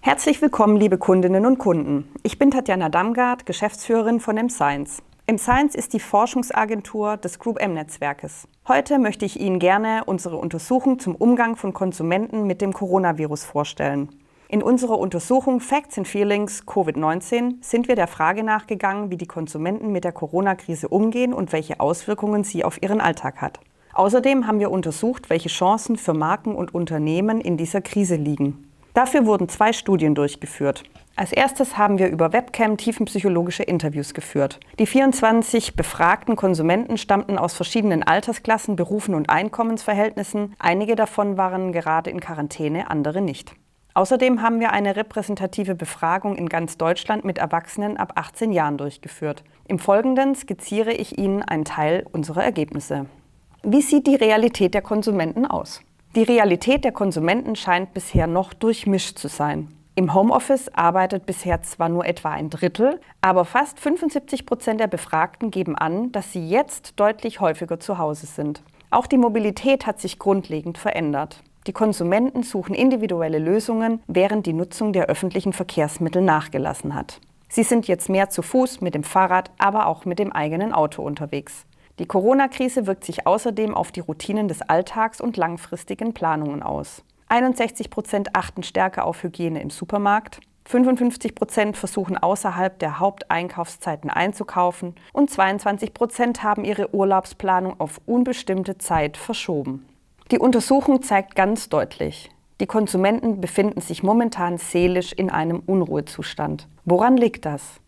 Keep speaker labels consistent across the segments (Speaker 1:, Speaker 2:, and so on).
Speaker 1: Herzlich willkommen, liebe Kundinnen und Kunden. Ich bin Tatjana Damgard, Geschäftsführerin von mScience. mScience ist die Forschungsagentur des Group M-Netzwerkes. Heute möchte ich Ihnen gerne unsere Untersuchung zum Umgang von Konsumenten mit dem Coronavirus vorstellen. In unserer Untersuchung Facts and Feelings Covid-19 sind wir der Frage nachgegangen, wie die Konsumenten mit der Corona-Krise umgehen und welche Auswirkungen sie auf ihren Alltag hat. Außerdem haben wir untersucht, welche Chancen für Marken und Unternehmen in dieser Krise liegen. Dafür wurden 2 Studien durchgeführt. Als erstes haben wir über Webcam tiefenpsychologische Interviews geführt. Die 24 befragten Konsumenten stammten aus verschiedenen Altersklassen, Berufen und Einkommensverhältnissen. Einige davon waren gerade in Quarantäne, andere nicht. Außerdem haben wir eine repräsentative Befragung in ganz Deutschland mit Erwachsenen ab 18 Jahren durchgeführt. Im Folgenden skizziere ich Ihnen einen Teil unserer Ergebnisse. Wie sieht die Realität der Konsumenten aus? Die Realität der Konsumenten scheint bisher noch durchmischt zu sein. Im Homeoffice arbeitet bisher zwar nur etwa ein Drittel, aber fast 75% der Befragten geben an, dass sie jetzt deutlich häufiger zu Hause sind. Auch die Mobilität hat sich grundlegend verändert. Die Konsumenten suchen individuelle Lösungen, während die Nutzung der öffentlichen Verkehrsmittel nachgelassen hat. Sie sind jetzt mehr zu Fuß, mit dem Fahrrad, aber auch mit dem eigenen Auto unterwegs. Die Corona-Krise wirkt sich außerdem auf die Routinen des Alltags und langfristigen Planungen aus. 61% achten stärker auf Hygiene im Supermarkt, 55% versuchen außerhalb der Haupteinkaufszeiten einzukaufen und 22% haben ihre Urlaubsplanung auf unbestimmte Zeit verschoben. Die Untersuchung zeigt ganz deutlich, die Konsumenten befinden sich momentan seelisch in einem Unruhezustand. Woran liegt das?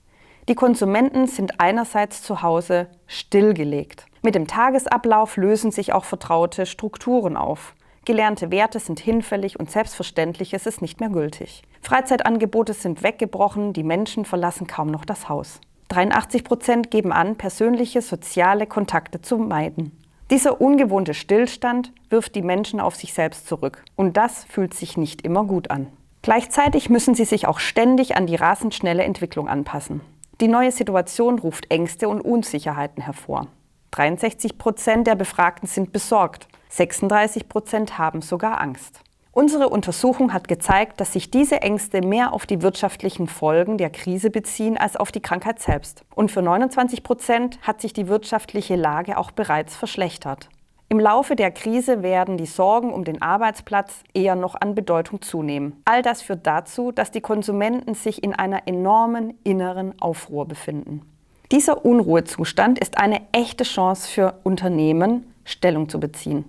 Speaker 1: Die Konsumenten sind einerseits zu Hause stillgelegt. Mit dem Tagesablauf lösen sich auch vertraute Strukturen auf. Gelernte Werte sind hinfällig und Selbstverständliches ist nicht mehr gültig. Freizeitangebote sind weggebrochen, die Menschen verlassen kaum noch das Haus. 83% geben an, persönliche soziale Kontakte zu meiden. Dieser ungewohnte Stillstand wirft die Menschen auf sich selbst zurück. Und das fühlt sich nicht immer gut an. Gleichzeitig müssen sie sich auch ständig an die rasend schnelle Entwicklung anpassen. Die neue Situation ruft Ängste und Unsicherheiten hervor. 63% der Befragten sind besorgt, 36% haben sogar Angst. Unsere Untersuchung hat gezeigt, dass sich diese Ängste mehr auf die wirtschaftlichen Folgen der Krise beziehen als auf die Krankheit selbst. Und für 29% hat sich die wirtschaftliche Lage auch bereits verschlechtert. Im Laufe der Krise werden die Sorgen um den Arbeitsplatz eher noch an Bedeutung zunehmen. All das führt dazu, dass die Konsumenten sich in einer enormen inneren Aufruhr befinden. Dieser Unruhezustand ist eine echte Chance für Unternehmen, Stellung zu beziehen.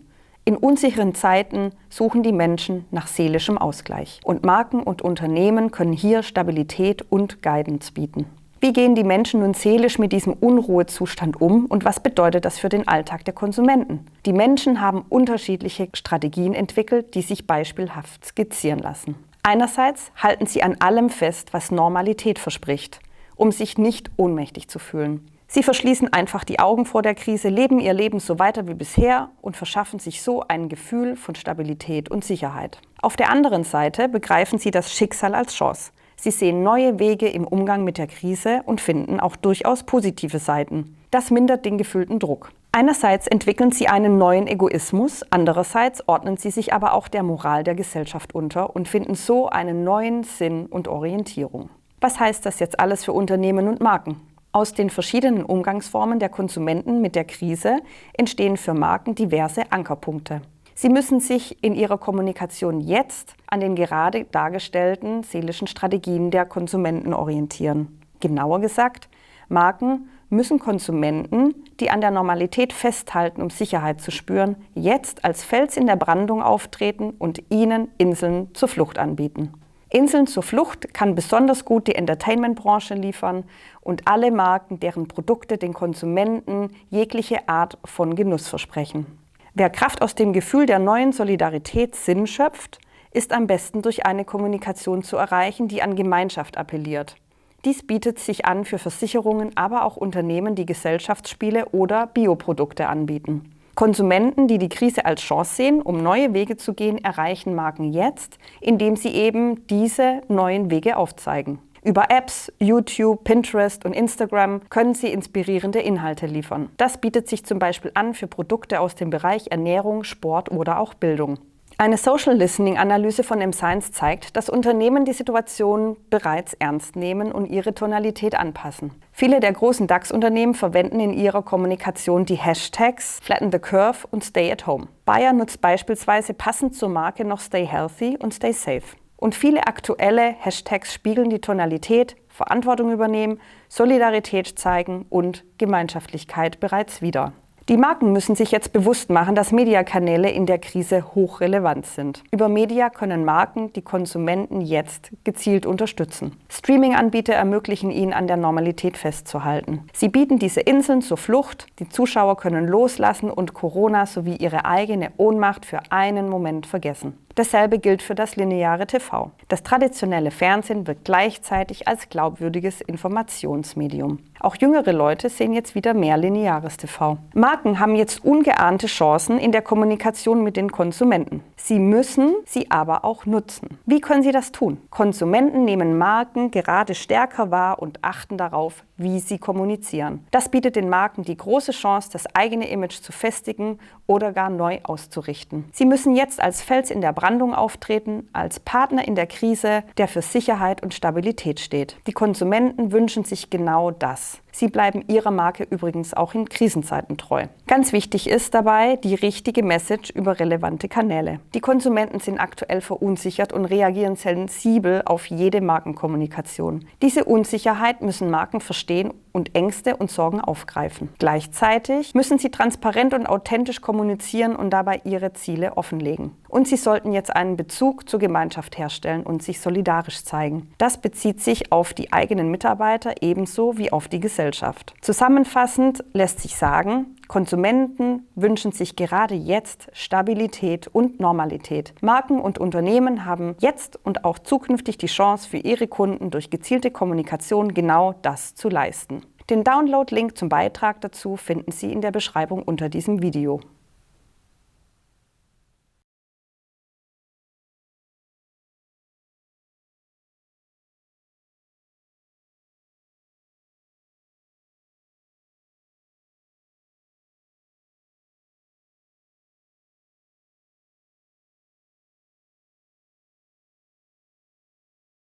Speaker 1: In unsicheren Zeiten suchen die Menschen nach seelischem Ausgleich. Und Marken und Unternehmen können hier Stabilität und Guidance bieten. Wie gehen die Menschen nun seelisch mit diesem Unruhezustand um und was bedeutet das für den Alltag der Konsumenten? Die Menschen haben unterschiedliche Strategien entwickelt, die sich beispielhaft skizzieren lassen. Einerseits halten sie an allem fest, was Normalität verspricht, um sich nicht ohnmächtig zu fühlen. Sie verschließen einfach die Augen vor der Krise, leben ihr Leben so weiter wie bisher und verschaffen sich so ein Gefühl von Stabilität und Sicherheit. Auf der anderen Seite begreifen sie das Schicksal als Chance. Sie sehen neue Wege im Umgang mit der Krise und finden auch durchaus positive Seiten. Das mindert den gefühlten Druck. Einerseits entwickeln sie einen neuen Egoismus, andererseits ordnen sie sich aber auch der Moral der Gesellschaft unter und finden so einen neuen Sinn und Orientierung. Was heißt das jetzt alles für Unternehmen und Marken? Aus den verschiedenen Umgangsformen der Konsumenten mit der Krise entstehen für Marken diverse Ankerpunkte. Sie müssen sich in ihrer Kommunikation jetzt an den gerade dargestellten seelischen Strategien der Konsumenten orientieren. Genauer gesagt, Marken müssen Konsumenten, die an der Normalität festhalten, um Sicherheit zu spüren, jetzt als Fels in der Brandung auftreten und ihnen Inseln zur Flucht anbieten. Inseln zur Flucht kann besonders gut die Entertainment-Branche liefern und alle Marken, deren Produkte den Konsumenten jegliche Art von Genuss versprechen. Wer Kraft aus dem Gefühl der neuen Solidarität Sinn schöpft, ist am besten durch eine Kommunikation zu erreichen, die an Gemeinschaft appelliert. Dies bietet sich an für Versicherungen, aber auch Unternehmen, die Gesellschaftsspiele oder Bioprodukte anbieten. Konsumenten, die die Krise als Chance sehen, um neue Wege zu gehen, erreichen Marken jetzt, indem sie eben diese neuen Wege aufzeigen. Über Apps, YouTube, Pinterest und Instagram können sie inspirierende Inhalte liefern. Das bietet sich zum Beispiel an für Produkte aus dem Bereich Ernährung, Sport oder auch Bildung. Eine Social Listening-Analyse von M-Science zeigt, dass Unternehmen die Situation bereits ernst nehmen und ihre Tonalität anpassen. Viele der großen DAX-Unternehmen verwenden in ihrer Kommunikation die Hashtags Flatten the Curve und Stay at Home. Bayer nutzt beispielsweise passend zur Marke noch Stay Healthy und Stay Safe. Und viele aktuelle Hashtags spiegeln die Tonalität, Verantwortung übernehmen, Solidarität zeigen und Gemeinschaftlichkeit bereits wider. Die Marken müssen sich jetzt bewusst machen, dass Mediakanäle in der Krise hochrelevant sind. Über Media können Marken die Konsumenten jetzt gezielt unterstützen. Streaming-Anbieter ermöglichen ihnen, an der Normalität festzuhalten. Sie bieten diese Inseln zur Flucht, die Zuschauer können loslassen und Corona sowie ihre eigene Ohnmacht für einen Moment vergessen. Dasselbe gilt für das lineare TV. Das traditionelle Fernsehen wird gleichzeitig als glaubwürdiges Informationsmedium. Auch jüngere Leute sehen jetzt wieder mehr lineares TV. Marken haben jetzt ungeahnte Chancen in der Kommunikation mit den Konsumenten. Sie müssen sie aber auch nutzen. Wie können sie das tun? Konsumenten nehmen Marken gerade stärker wahr und achten darauf, wie sie kommunizieren. Das bietet den Marken die große Chance, das eigene Image zu festigen oder gar neu auszurichten. Sie müssen jetzt als Fels in der Brandung auftreten, als Partner in der Krise, der für Sicherheit und Stabilität steht. Die Konsumenten wünschen sich genau das. Sie bleiben ihrer Marke übrigens auch in Krisenzeiten treu. Ganz wichtig ist dabei die richtige Message über relevante Kanäle. Die Konsumenten sind aktuell verunsichert und reagieren sensibel auf jede Markenkommunikation. Diese Unsicherheit müssen Marken verstehen und Ängste und Sorgen aufgreifen. Gleichzeitig müssen sie transparent und authentisch kommunizieren und dabei ihre Ziele offenlegen. Und sie sollten jetzt einen Bezug zur Gemeinschaft herstellen und sich solidarisch zeigen. Das bezieht sich auf die eigenen Mitarbeiter ebenso wie auf die Gesellschaft. Zusammenfassend lässt sich sagen, Konsumenten wünschen sich gerade jetzt Stabilität und Normalität. Marken und Unternehmen haben jetzt und auch zukünftig die Chance, für ihre Kunden durch gezielte Kommunikation genau das zu leisten. Den Download-Link zum Beitrag dazu finden Sie in der Beschreibung unter diesem Video.